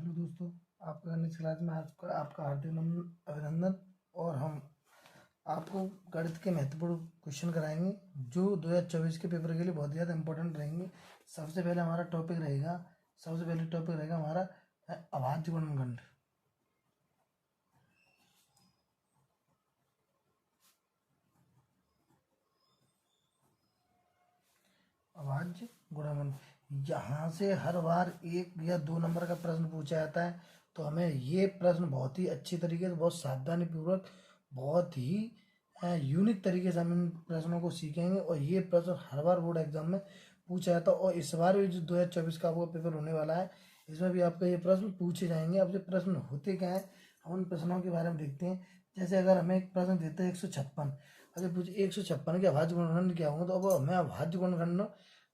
Hello दोस्तों, आपका गणित क्लास में आपका आपका हार्दिक अभिनंदन। और हम आपको गणित के महत्वपूर्ण क्वेश्चन कराएंगे जो 2024 के पेपर के लिए बहुत ज़्यादा इंपॉर्टेंट रहेंगे। सबसे पहले हमारा टॉपिक रहेगा हमारा अभाज्य गुणनखंड। अभाज्य गुणनखंड, यहाँ से हर बार 1 या 2 नंबर का प्रश्न पूछा जाता है, तो हमें ये प्रश्न बहुत ही अच्छी तरीके से, बहुत सावधानी पूर्वक, बहुत ही यूनिक तरीके से हम इन प्रश्नों को सीखेंगे। और ये प्रश्न हर बार बोर्ड एग्जाम में पूछा जाता है, और इस बार भी जो 2024 का आपका पेपर होने वाला है, इसमें भी आपका ये प्रश्न पूछे जाएंगे। अब ये प्रश्न होते क्या है, हम उन प्रश्नों के बारे में देखते हैं। जैसे अगर हमें एक प्रश्न देते हैं 156, अगर पूछे 156 के अभाज्य गुणनखंड क्या होंगे, तो अब हमें अभाज्य गुणनखंड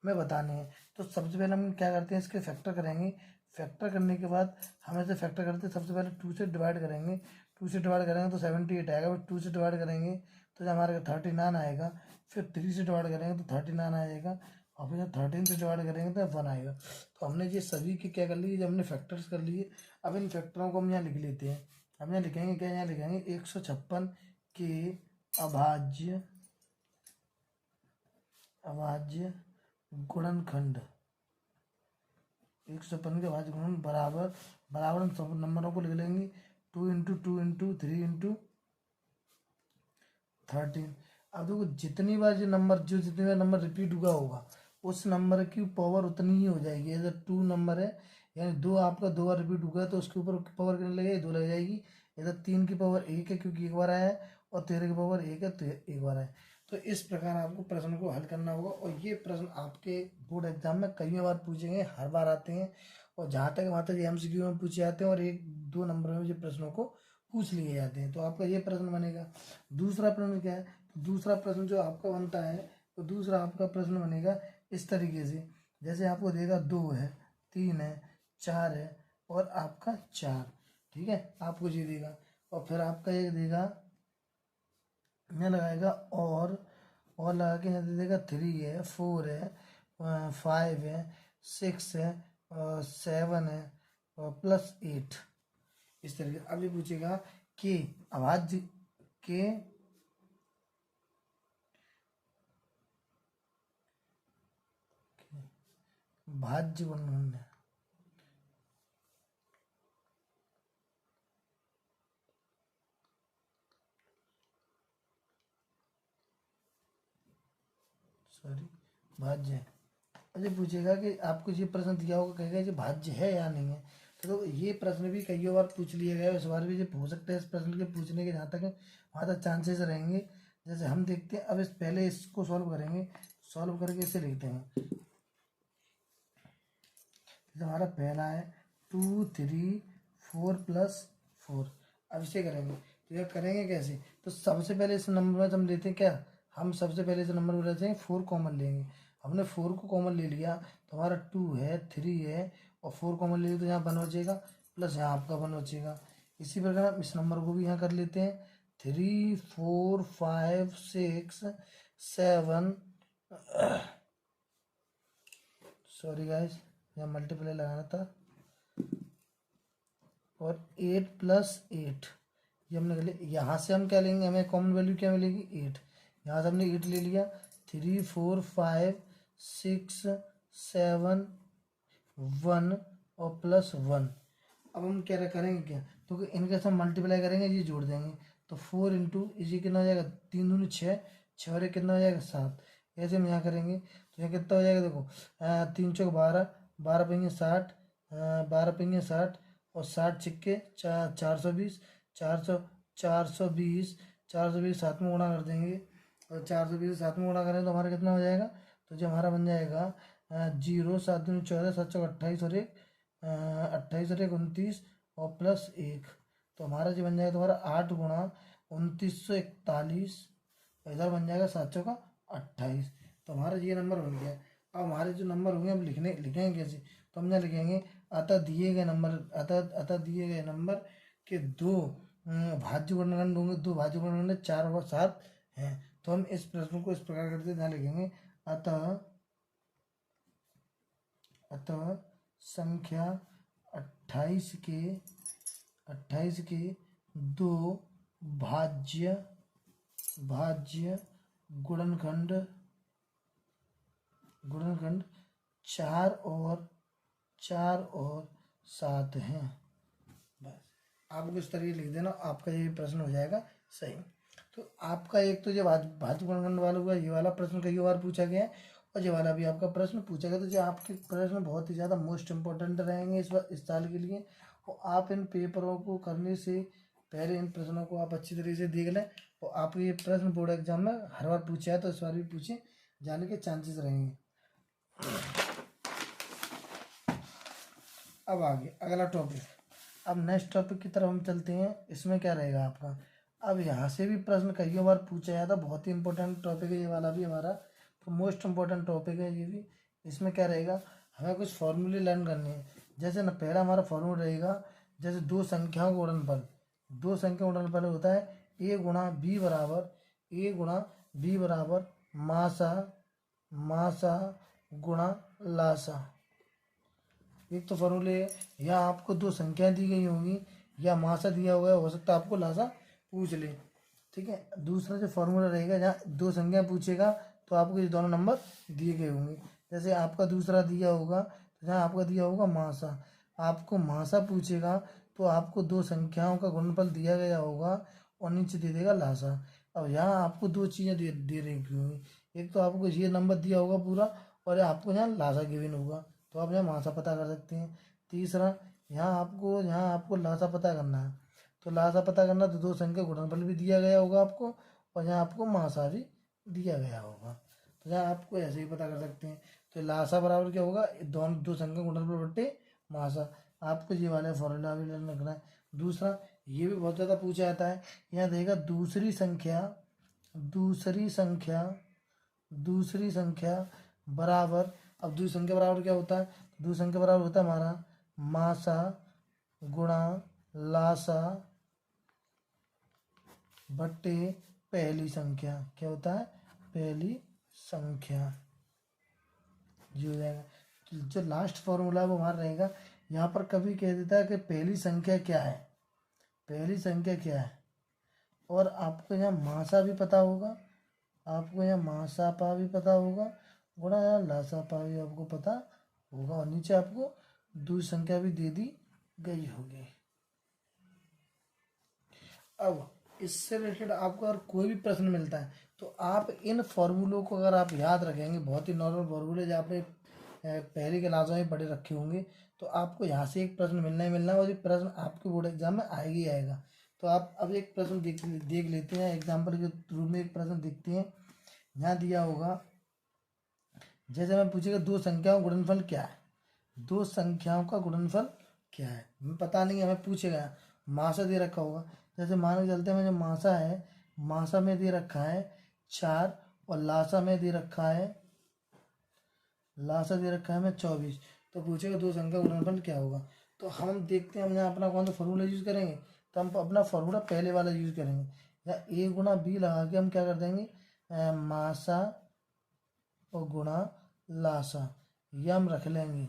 में बताने हैं। तो सबसे पहले हम क्या करते हैं, इसके फैक्टर करेंगे। फैक्टर करने के बाद हम ऐसे फैक्टर करते हैं, सबसे पहले 2 से डिवाइड करेंगे। 2 से डिवाइड करेंगे तो 78 आएगा। फिर 2 से डिवाइड करेंगे तो जो हमारे 39 आएगा। फिर 3 से डिवाइड करेंगे तो 39 आएगा। और फिर 13 से डिवाइड करेंगे तो 1 आएगा। तो हमने ये सभी के क्या कर लिए, जब हमने फैक्टर्स कर लिए, अब इन फैक्टरों को हम यहाँ लिख लेते हैं। हम यहाँ लिखेंगे क्या, यहाँ लिखेंगे 156 के अभाज्य गुणनखंड। 156 के अभाज्य गुणनखंड बराबर बराबर हम सब नंबरों को लिख लेंगे 2 इंटू 2 इंटू 3 इंटू 13। अब देखो जितनी बार जितनी बार नंबर रिपीट हुआ होगा, उस नंबर की पावर उतनी ही हो जाएगी। अगर 2 नंबर है, यानी 2 आपका 2 बार रिपीट हुआ है, तो उसके ऊपर पावर कितनी लगेगी, 2 लग जाएगी। इधर 3 की पावर 1 है क्योंकि एक बार आया है, और 13 की पावर 1 है तो एक बार आया। तो इस प्रकार आपको प्रश्न को हल करना होगा। और ये प्रश्न आपके बोर्ड एग्जाम में कई बार पूछेंगे, हर बार आते हैं। और जहाँ तक वहाँ तक MCQ में पूछे जाते हैं, और 1-2 नंबर में ये प्रश्नों को पूछ लिए जाते हैं। तो आपका ये प्रश्न बनेगा। दूसरा प्रश्न क्या है, तो दूसरा प्रश्न जो आपका बनता है, तो दूसरा आपका प्रश्न बनेगा इस तरीके से। जैसे आपको देगा 2 है, 3 है, 4 है, और आपका 4, ठीक है, आपको ये देगा। और फिर आपका एक देगा, यहाँ लगाएगा और लगा के यहाँ दे देगा 3 है, 4 है, 5 है, 6 है, 7 है, और +8। इस तरीके अब ये पूछेगा कि अभाज्य के भाज्य गुणनखंड है। सॉरी, भाज्य है। अब ये पूछेगा कि आपको ये प्रश्न दिया होगा, कहेगा ये भाज्य है या नहीं है। तो ये प्रश्न भी कई बार पूछ लिया गया है, इस बार भी ये हो सकता है इस प्रश्न के पूछने के जहाँ तक वहाँ तक चांसेस रहेंगे। जैसे हम देखते हैं, अब पहले इसको सॉल्व करेंगे। सॉल्व करके इसे लिखते हैं। जैसे हमारा पहला है 2 3 4 + 4। अब इसे करेंगे, तो यह करेंगे कैसे, तो सबसे पहले इस नंबर में हम लेते हैं क्या, हम सबसे पहले इस नंबर में लेते हैं 4 कॉमन लेंगे। हमने 4 को कॉमन ले लिया, तो हमारा 2 है, 3 है, और 4 कॉमन ले लिया, तो यहाँ 1 बचेगा, प्लस यहाँ आपका 1 बचेगा। इसी प्रकार हम इस नंबर को भी यहाँ कर लेते हैं 3 4 5 6 7। सॉरी गाइस, यहाँ मल्टीप्लाई लगाना था। और 8 + 8 ये हमने कर लिया। यहाँ से हम क्या लेंगे, हमें कॉमन वैल्यू क्या मिलेगी, 8। यहाँ से हमने 8 ले लिया। 3 4 5 6 7 1 और +1। अब हम क्या करेंगे क्या, तो इनके साथ मल्टीप्लाई करेंगे, ये जोड़ देंगे। तो 4 इंटू इसी कितना हो जाएगा, 3 दूनी 6, 6 और 1 कितना हो जाएगा, 7। ऐसे हम यहाँ करेंगे तो यहाँ कितना हो जाएगा, देखो 3 चौक 12, 12 पंगे 60, 12 पंगे 60, और 60 छिक्के 420, 420 7 में गुणा कर देंगे। और 420 7 में गुणा करें तो हमारा कितना हो जाएगा, तो जो हमारा बन जाएगा 0 7 दूनी 14, 7 चौक 28 और 1 28 और 1 29, और +1। तो हमारा जो बन जाएगा तुम्हारा 8 गुणा 2941, इधर बन जाएगा 7 चौका 28। तो हमारा ये नंबर बन गया। अब हमारे जो नंबर होंगे हम लिखेंगे कैसे, तो हम यहाँ लिखेंगे अतः दिए गए नंबर के 2 भाज्य गुणनखंड होंगे। 2 भाज्य गुणनखंड 4 और 7 हैं। तो हम इस प्रश्न को इस प्रकार करते हैं, यहाँ लिखेंगे अतः संख्या 28 के 2 भाज्य गुणनखंड 4 और 7 हैं। बस आपको इस तरीके लिख देना, आपका ये प्रश्न हो जाएगा सही। तो आपका एक तो जो भाज्य गुणनखंड वाला हुआ, ये वाला प्रश्न कई बार पूछा गया है और ये वाला भी आपका प्रश्न पूछा गया। तो जो आपके प्रश्न बहुत ही ज़्यादा मोस्ट इम्पोर्टेंट रहेंगे इस साल के लिए, और आप इन पेपरों को करने से पहले इन प्रश्नों को आप अच्छी तरीके से देख लें। और आप ये प्रश्न बोर्ड एग्जाम में हर बार पूछा है तो इस बार भी पूछे जाने के चांसेस रहेंगे। अब आगे अगला टॉपिक, अब नेक्स्ट टॉपिक की तरफ हम चलते हैं। इसमें क्या रहेगा आपका, अब यहाँ से भी प्रश्न कई बार पूछा जाता, बहुत ही इंपॉर्टेंट टॉपिक है ये वाला भी हमारा, तो मोस्ट इम्पोर्टेंट टॉपिक है ये भी। इसमें क्या रहेगा, हमें कुछ फॉर्मूले लर्न करने हैं। जैसे ना पहला हमारा फॉर्मूला रहेगा, जैसे दो संख्याओं का गुणनफल होता है ए गुणा बी बराबर मासा गुणा लासा। एक तो फॉर्मूले, या आपको दो संख्याएं दी गई होंगी या मासा दिया हुआ है, हो सकता है आपको लासा पूछ ले, ठीक है। दूसरा जो फॉर्मूला रहेगा, जहाँ दो संख्या पूछेगा तो आपको ये दोनों नंबर दिए गए होंगे। जैसे आपका दूसरा दिया होगा, तो जहाँ आपका दिया होगा मासा, आपको मासा पूछेगा तो आपको दो संख्याओं का गुणनफल दिया गया होगा और नीचे दे देगा लासा। अब यहाँ आपको दो चीज़ें दे रही होंगी, एक तो आपको ये नंबर दिया होगा पूरा और आपको यहाँ लासा गिवन होगा, तो आप यहाँ मासा पता कर सकते हैं। तीसरा, यहाँ आपको लासा पता करना है, तो लासा पता करना तो दो संख्या गुणनफल भी दिया गया होगा आपको और यहाँ आपको मासा भी दिया गया होगा, तो यहाँ आपको ऐसे ही पता कर सकते हैं। तो लासा बराबर क्या होगा, दोनों दो संख्या गुणनफल बट्टे मासा। आपको ये वाला फॉर्मूला भी लर्न रखना है। दूसरा, ये भी बहुत ज़्यादा पूछा जाता है, यहाँ देगा दूसरी संख्या बराबर। अब दूसरी संख्या बराबर क्या होता है, दूसरी संख्या बराबर होता है हमारा मासा गुणा लासा बट्टे पहली संख्या। क्या होता है, पहली संख्या, ये हो जाएगा। जो लास्ट फॉर्मूला वो हमारा रहेगा, यहाँ पर कभी कह देता है कि पहली संख्या क्या है, और आपको यहाँ मासा भी पता होगा, आपको यहाँ मासा पा भी पता होगा, गुणा यहाँ लासा पा भी आपको पता होगा, और नीचे आपको दूसरी संख्या भी दे दी गई होगी। अब इससे रिलेटेड आपको अगर कोई भी प्रश्न मिलता है तो आप इन फॉर्मूलों को अगर आप याद रखेंगे, बहुत ही नॉर्मल फॉर्मूले जो आपने पहली क्लासों में पढ़े रखे होंगे, तो आपको यहाँ से एक प्रश्न मिलना ही मिलना है, और ये प्रश्न आपके बोर्ड एग्जाम में आएगा ही आएगा। तो आप अब एक प्रश्न देख लेते हैं, एग्जाम्पल के थ्रू में एक प्रश्न देखते हैं। यहाँ दिया होगा, जैसे हमें पूछेगा दो संख्याओं का गुणनफल क्या है, दो संख्याओं का गुणनफल क्या है, हमें पता नहीं, हमें पूछेगा, मासा दे रखा होगा। जैसे मान के चलते हैं, जो मासा है, मासा में दे रखा है 4 और लासा में दे रखा है हमें 24। तो पूछेगा दो संख्या गुणनफल क्या होगा। तो हम देखते हैं, हम यहाँ अपना कौन सा फॉर्मूला यूज़ करेंगे, तो हम अपना फॉर्मूला पहले वाला यूज़ करेंगे, या ए गुणा बी लगा के हम क्या कर देंगे, मासा और गुणा लासा, ये हम रख लेंगे।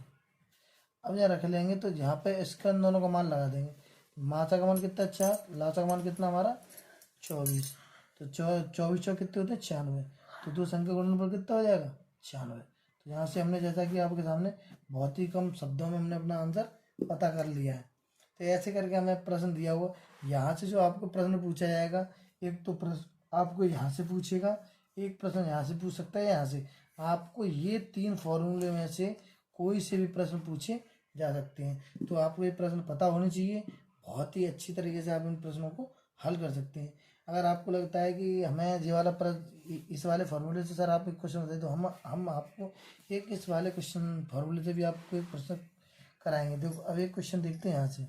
अब यहाँ रख लेंगे तो यहाँ पे इसका दोनों का मान लगा देंगे। मासा का मान कितना, 4, लासा का मान कितना हमारा 24, तो 24 चौ कितने होते हैं 96, तो दो संख्या गुणनफल कितना हो जाएगा 96। तो यहाँ से हमने, जैसा कि आपके सामने बहुत ही कम शब्दों में हमने अपना आंसर पता कर लिया है। तो ऐसे करके हमें प्रश्न दिया हुआ, यहाँ से जो आपको प्रश्न पूछा जाएगा, एक तो प्रश्न आपको यहाँ से पूछेगा, एक प्रश्न यहाँ से पूछ सकता है, यहाँ से आपको ये 3 फॉर्मूले में से कोई से भी प्रश्न पूछे जा सकते हैं। तो आपको ये प्रश्न पता होने चाहिए, बहुत ही अच्छी तरीके से आप इन प्रश्नों को हल कर सकते हैं। अगर आपको लगता है कि हमें ये वाला प्रश्न, इस वाले फार्मूले से सर आप एक क्वेश्चन बताइए, तो हम आपको एक इस वाले क्वेश्चन फार्मूले से भी आपको एक प्रश्न कराएंगे। देखो अब एक क्वेश्चन देखते हैं यहाँ से,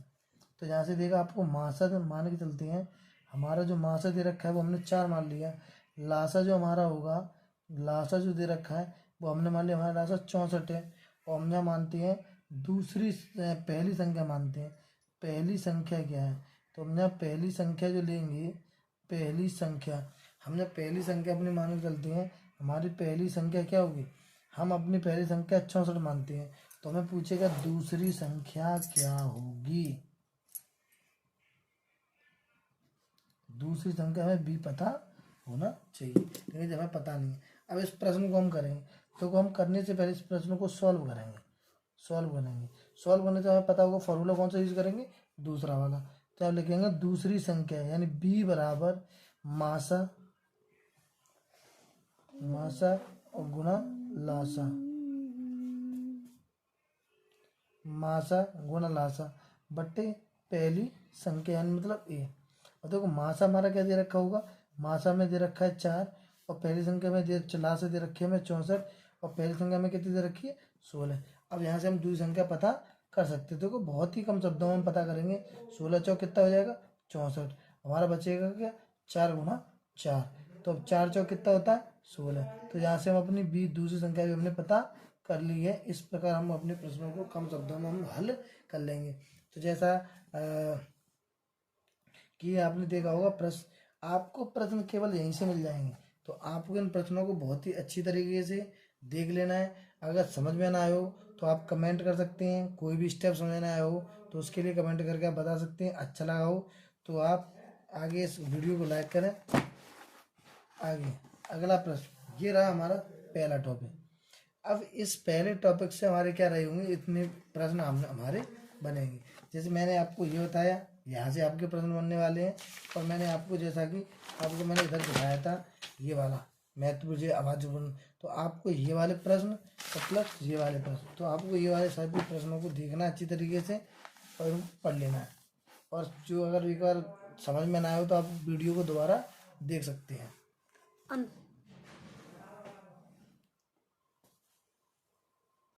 तो यहाँ से देगा आपको मासा, मान के चलते हैं हमारा जो मासा दे रखा है वो हमने 4 मान लिया, लासा जो हमारा होगा, लासा जो दे रखा है वो हमने मान लिया हमारा लासा 64 है, और हम यहाँ मानते हैं दूसरी पहली संख्या मानते हैं, पहली संख्या क्या है, तो हम यहाँ पहली संख्या जो लेंगे, पहली संख्या हमने पहली संख्या अपनी मान के चलते हैं, हमारी पहली संख्या क्या होगी, हम अपनी पहली संख्या 64 मानते हैं, तो हमें पूछेगा दूसरी संख्या क्या होगी। दूसरी संख्या हमें बी पता होना चाहिए, लेकिन हमें पता नहीं है। अब इस प्रश्न को हम करेंगे, तो हम करने से पहले इस प्रश्न को सॉल्व करेंगे। सॉल्व करने से हमें पता होगा फॉर्मूला कौन सा यूज करेंगे, दूसरा वाला। तो आप लिखेंगे दूसरी संख्या यानी बी बराबर मासा और गुणा लासा, मासा गुणा लासा बट्टे पहली संख्या यानी मतलब ए। और देखो मासा हमारा क्या दे रखा होगा, मासा में दे रखा है 4 और पहली संख्या में लासा दे रखी है हमें 64 और पहली संख्या में कितनी दे रखी है 16। अब यहाँ से हम दूसरी संख्या पता कर सकते हैं। देखो बहुत ही कम शब्दों में हम पता करेंगे। 16 चौक कितना हो जाएगा 64, हमारा बचेगा क्या 4 गुणा 4। तो अब 4 चौक कितना होता है 16। तो यहाँ से हम अपनी बी दूसरी संख्या भी हमने पता कर ली है। इस प्रकार हम अपने प्रश्नों को कम शब्दों में हम हल कर लेंगे। तो जैसा कि आपने देखा होगा प्रश्न, आपको प्रश्न केवल यहीं से मिल जाएंगे। तो आपको इन प्रश्नों को बहुत ही अच्छी तरीके से देख लेना है। अगर समझ में ना आए हो तो आप कमेंट कर सकते हैं, कोई भी स्टेप समझ में ना आया हो तो उसके लिए कमेंट करके आप बता सकते हैं। अच्छा लगा हो तो आप आगे इस वीडियो को लाइक करें। आगे अगला प्रश्न ये रहा हमारा पहला टॉपिक। अब इस पहले टॉपिक से हमारे क्या रहे होंगे, इतने प्रश्न हमारे बनेंगे। जैसे मैंने आपको ये बताया, यहाँ से आपके प्रश्न बनने वाले हैं। और मैंने आपको जैसा कि आपको मैंने इधर दिखाया था ये वाला महत्वपूर्ण आवाज, तो आपको ये वाले प्रश्न और प्लस ये वाले प्रश्न, तो आपको ये वाले सभी प्रश्नों को देखना अच्छी तरीके से और पढ़ लेना है। और जो अगर एक बार समझ में ना आए तो आप वीडियो को दोबारा देख सकते हैं।